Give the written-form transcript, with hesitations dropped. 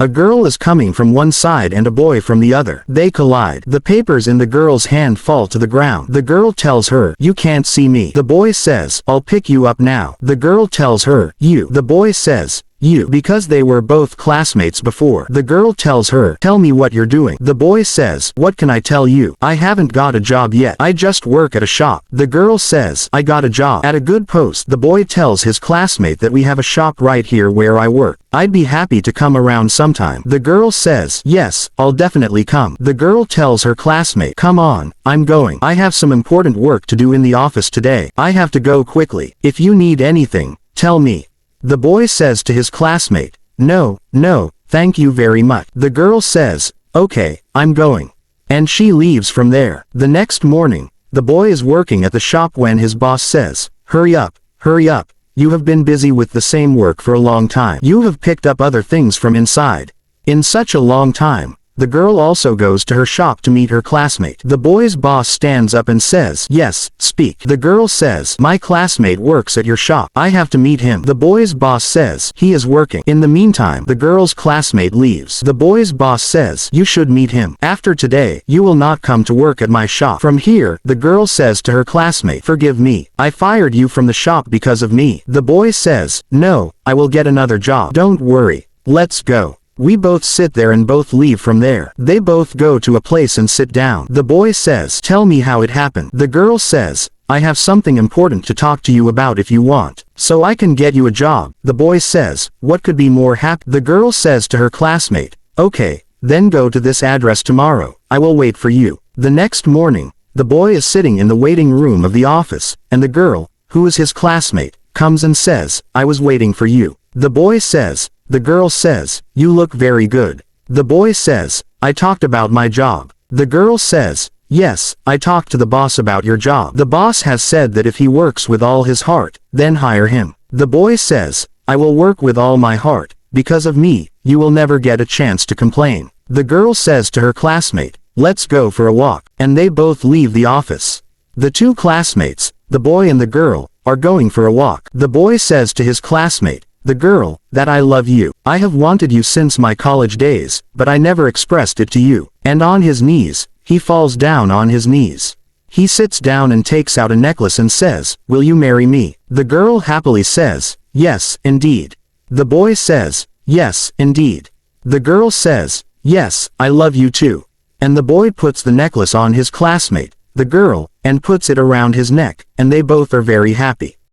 A girl is coming from one side and a boy from the other. They collide. The papers in the girl's hand fall to the ground. The girl tells her, "You can't see me." The boy says, "I'll pick you up now." The girl tells her, "You." The boy says, "You," because they were both classmates before. The girl tells her, "Tell me what you're doing." The boy says, "What can I tell you? I haven't got a job yet. I just work at a shop." The girl says, "I got a job at a good post." The boy tells his classmate that we have a shop right here where I work. I'd be happy to come around sometime. The girl says, "Yes, I'll definitely come." The girl tells her classmate, "Come on, I'm going. I have some important work to do in the office today. I have to go quickly. If you need anything, tell me." The boy says to his classmate, "No, thank you very much." The girl says, "Okay, I'm going." And she leaves from there. The next morning, the boy is working at the shop when his boss says, hurry up. You have been busy with the same work for a long time. You have picked up other things from inside. In such a long time." The girl also goes to her shop to meet her classmate. The boy's boss stands up and says, "Yes, speak." The girl says, "My classmate works at your shop. I have to meet him." The boy's boss says, "He is working." In the meantime, the girl's classmate leaves. The boy's boss says, "You should meet him. After today, you will not come to work at my shop." From here, the girl says to her classmate, "Forgive me. I fired you from the shop because of me." The boy says, "No, I will get another job. Don't worry. Let's go." We both sit there and both leave from there. They both go to a place and sit down. The boy says, "Tell me how it happened." The girl says, "I have something important to talk to you about if you want, so I can get you a job." The boy says, "What could be more happy?" The girl says to her classmate, "Okay, then go to this address tomorrow. I will wait for you." The next morning, the boy is sitting in the waiting room of the office, and the girl, who is his classmate, comes and says, "I was waiting for you." The boy says, The girl says, "You look very good." The boy says, "I talked about my job." The girl says, "Yes, I talked to the boss about your job. The boss has said that if he works with all his heart, then hire him." The boy says, "I will work with all my heart. Because of me, you will never get a chance to complain." The girl says to her classmate, "Let's go for a walk." And they both leave the office. The two classmates, the boy and the girl, are going for a walk. The boy says to his classmate, the girl, that "I love you. I have wanted you since my college days, but I never expressed it to you." And on his knees, he falls down on his knees. He sits down and takes out a necklace and says, "Will you marry me?" The girl happily says, "Yes, indeed." The boy says, "Yes, indeed." The girl says, "Yes, I love you too." And the boy puts the necklace on his classmate, the girl, and puts it around his neck, and they both are very happy.